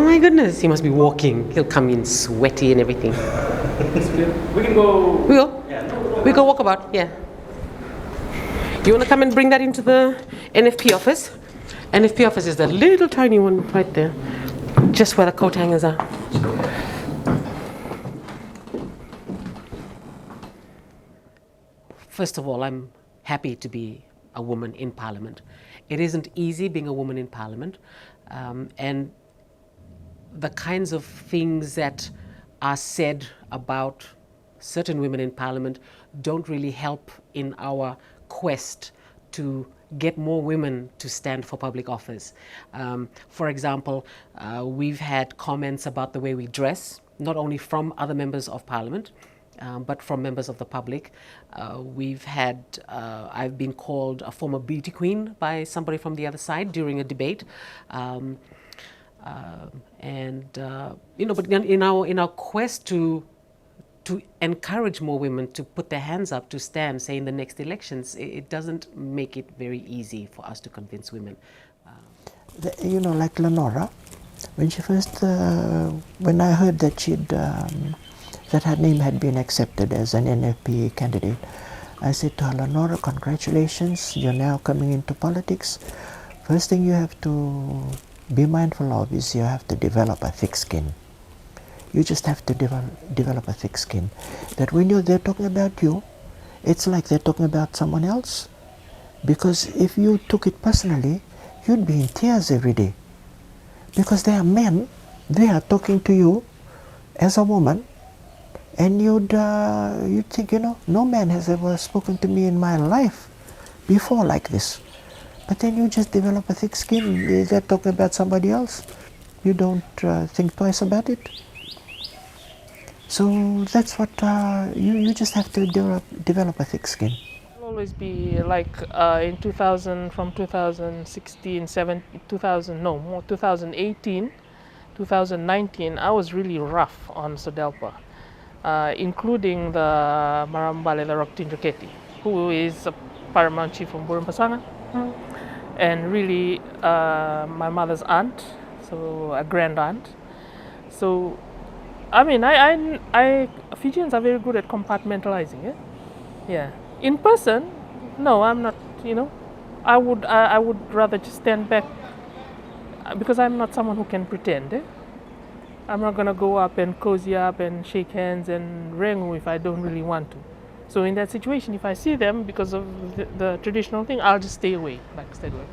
my goodness, he must be walking. He'll come in sweaty and everything. We can go. We go? Yeah. We go walk about, yeah. You want to come and bring that into the NFP office? NFP office is that little tiny one right there, just where the coat hangers are. First of all, I'm happy to be a woman in Parliament. It isn't easy being a woman in Parliament, and the kinds of things that are said about certain women in Parliament don't really help in our quest to get more women to stand for public office. For example, we've had comments about the way we dress, not only from other members of Parliament, but from members of the public. I've been called a former beauty queen by somebody from the other side during a debate. But in our quest to encourage more women to put their hands up to stand, say, in the next elections, it doesn't make it very easy for us to convince women. Like Lenora, when she first, when I heard that that her name had been accepted as an NFP candidate, I said to her, Lenora, congratulations, you're now coming into politics. First thing you have to be mindful of is you have to develop a thick skin. You just have to develop a thick skin. That when they're talking about you, it's like they're talking about someone else. Because if you took it personally, you'd be in tears every day. Because they are men, they are talking to you as a woman, and you'd think, no man has ever spoken to me in my life before like this. But then you just develop a thick skin. They're talking about somebody else. You don't think twice about it. So that's what you just have to develop a thick skin. It'll always be like in 2000, from 2016, 2018, 2019, I was really rough on Sodelpa, including the Marambale Laroktinjaketi, who is a paramount chief from Burumpasanga, and really my mother's aunt, so a grand aunt. So I mean, Fijians are very good at compartmentalizing it. Yeah. In person, no, I'm not. I would rather just stand back because I'm not someone who can pretend. I'm not gonna go up and cozy up and shake hands and rengu if I don't really want to. So in that situation, if I see them because of the traditional thing, I'll just stay away, like stay away.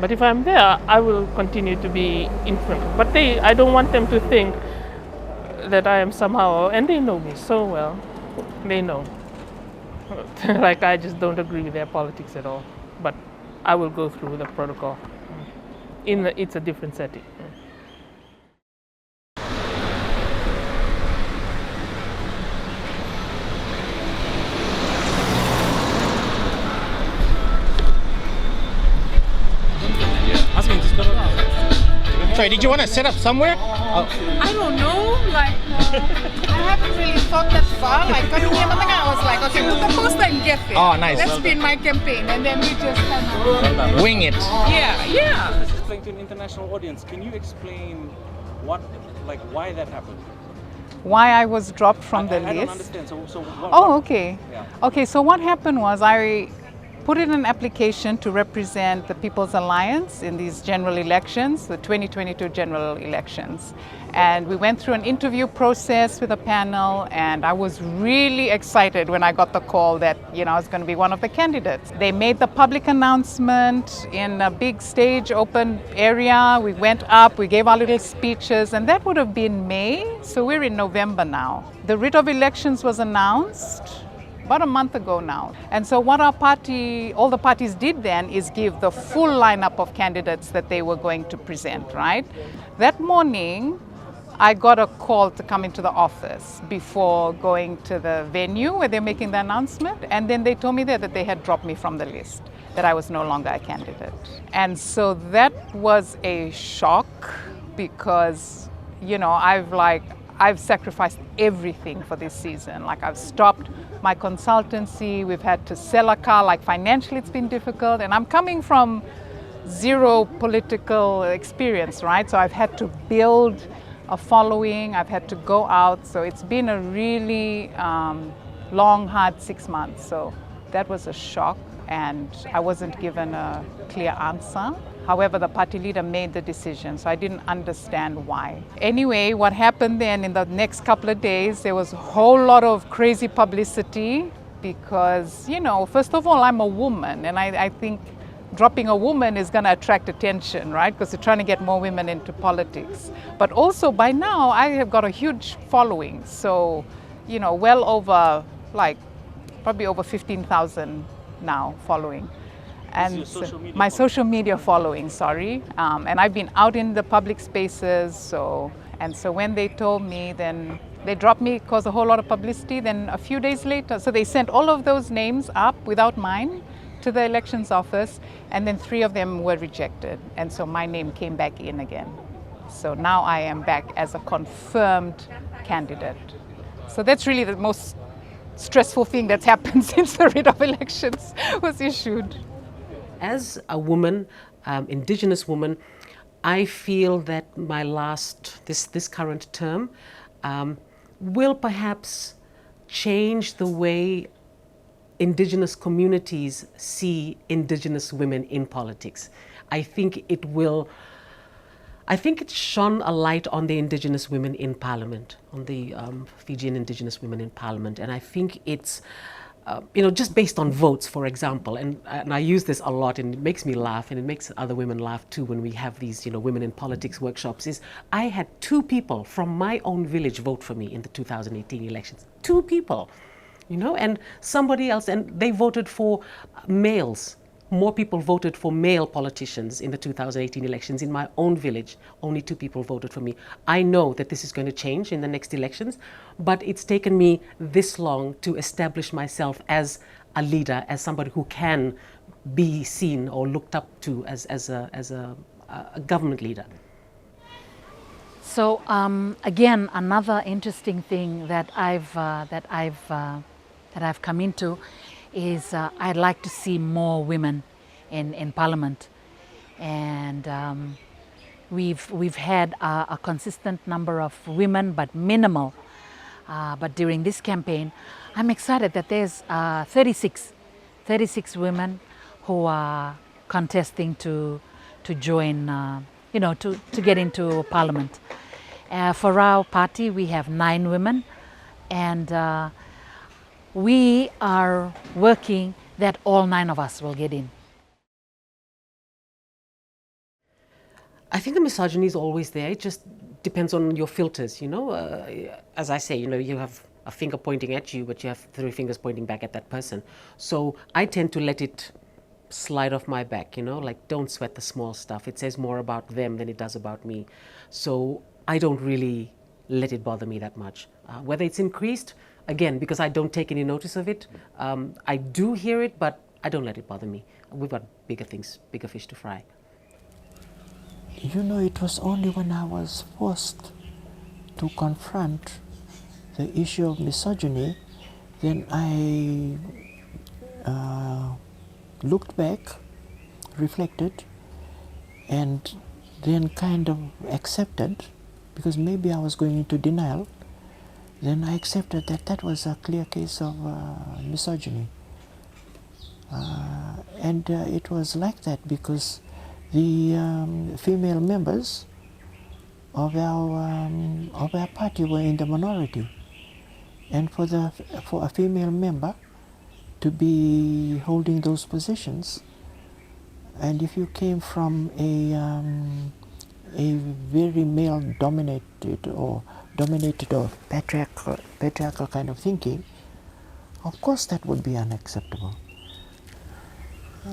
But if I'm there, I will continue to be in front. But I don't want them to think that I am somehow, and they know me so well, they know. Like I just don't agree with their politics at all, but I will go through the protocol. It's a different setting. Sorry, did you want to set up somewhere? I don't know, I haven't really thought that far. Like coming here, I was like, okay, put the poster and get it. Oh, nice. Let's be in my campaign, and then we just kind of wing it. Yeah. Explain to an international audience. Can you explain why that happened? Why I was dropped from the list? I don't understand. So what, okay. Yeah. Okay, so what happened was I put in an application to represent the People's Alliance in these general elections, the 2022 general elections. And we went through an interview process with a panel, and I was really excited when I got the call that, I was going to be one of the candidates. They made the public announcement in a big stage, open area. We went up, we gave our little speeches, and that would have been May, so we're in November now. The writ of elections was announced about a month ago now. And so what all the parties did then is give the full lineup of candidates that they were going to present, right? That morning, I got a call to come into the office before going to the venue where they're making the announcement. And then they told me there that they had dropped me from the list, that I was no longer a candidate. And so that was a shock because, I've sacrificed everything for this season. Like I've stopped my consultancy, we've had to sell a car, like financially it's been difficult. And I'm coming from zero political experience, right? So I've had to build a following, I've had to go out. So it's been a really long, hard 6 months. So that was a shock, and I wasn't given a clear answer. However, the party leader made the decision, so I didn't understand why. Anyway, what happened then in the next couple of days, there was a whole lot of crazy publicity because, you know, first of all, I'm a woman, and I think dropping a woman is going to attract attention, right? Because they're trying to get more women into politics. But also, by now, I have got a huge following. So, you know, well over, like, probably over 15,000 now following. And your social media my following? social media following, sorry. And I've been out in the public spaces. So when they told me, then they dropped me, caused a whole lot of publicity. Then a few days later, so they sent all of those names up without mine to the elections office, and then 3 of them were rejected. And so my name came back in again. So now I am back as a confirmed candidate. So that's really the most stressful thing that's happened since the writ of elections was issued. As a woman, Indigenous woman, I feel that my this current term will perhaps change the way Indigenous communities see Indigenous women in politics. I think it shone a light on the Indigenous women in Parliament, on the Fijian Indigenous women in Parliament, and I think it's just based on votes, for example, and I use this a lot, and it makes me laugh, and it makes other women laugh too when we have these, women in politics workshops, is I had 2 people from my own village vote for me in the 2018 elections. 2 people, and somebody else, and they voted for males. More people voted for male politicians in the 2018 elections. In my own village, only 2 people voted for me. I know that this is going to change in the next elections, but it's taken me this long to establish myself as a leader, as somebody who can be seen or looked up to as a government leader. So again, another interesting thing that I've come into is I'd like to see more women in Parliament, and we've had a consistent number of women, but minimal. But during this campaign, I'm excited that there's 36 women who are contesting to join, to get into Parliament. For our party, we have 9 women, and we are working that all 9 of us will get in. I think the misogyny is always there. It just depends on your filters, As I say, you have a finger pointing at you, but you have 3 fingers pointing back at that person. So I tend to let it slide off my back, like don't sweat the small stuff. It says more about them than it does about me. So I don't really let it bother me that much. Whether it's increased, again, because I don't take any notice of it. I do hear it, but I don't let it bother me. We've got bigger things, bigger fish to fry. It was only when I was forced to confront the issue of misogyny, then I looked back, reflected, and then kind of accepted, because maybe I was going into denial. Then I accepted that that was a clear case of misogyny. And it was like that because the female members of our party were in the minority. And for a female member to be holding those positions, and if you came from a very male-dominated or patriarchal kind of thinking, of course that would be unacceptable.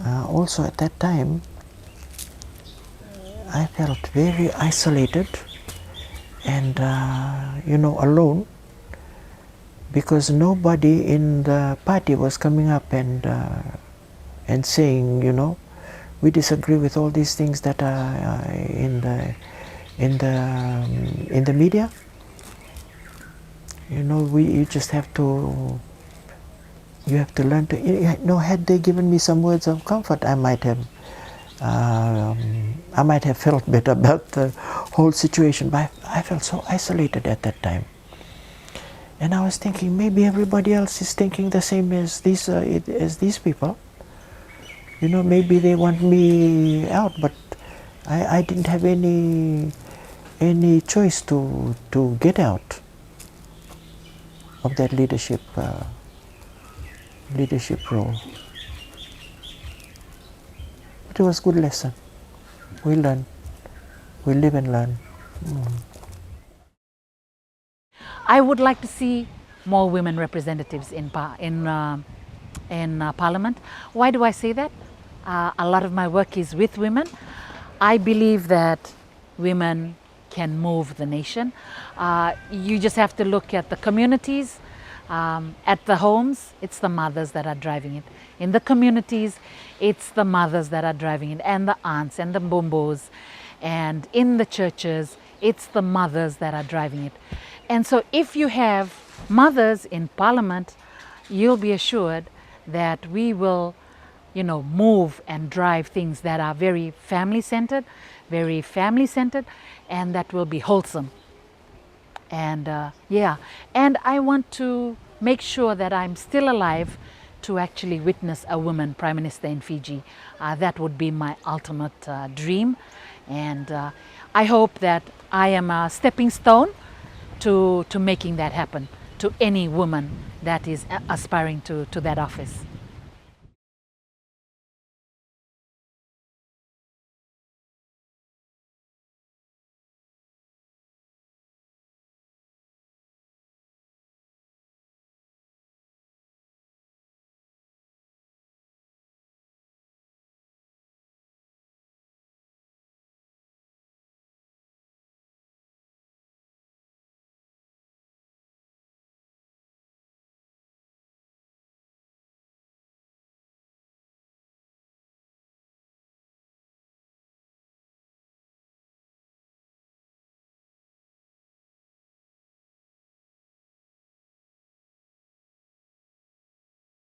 Also at that time, I felt very isolated and, alone, because nobody in the party was coming up and saying, we disagree with all these things that are in the media. You just have to. You have to learn to. Had they given me some words of comfort, I might have I might have felt better about the whole situation, but I felt so isolated at that time. And I was thinking, maybe everybody else is thinking the same as these people. You know, maybe they want me out, but I didn't have any choice to get out of that leadership role. But it was a good lesson. We learn, we live and learn. I would like to see more women representatives in Parliament. Why do I say that? A lot of my work is with women. I believe that women can move the nation. You just have to look at the communities, at the homes. It's the mothers that are driving it. In the communities, it's the mothers that are driving it, and the aunts and the bumbos. And in the churches, it's the mothers that are driving it. And so if you have mothers in Parliament, you'll be assured that we will, you know, move and drive things that are very family-centered, and that will be wholesome. And yeah, and I want to make sure that I'm still alive to actually witness a woman Prime Minister in Fiji. That would be my ultimate dream. And I hope that I am a stepping stone to making that happen to any woman that is aspiring to that office.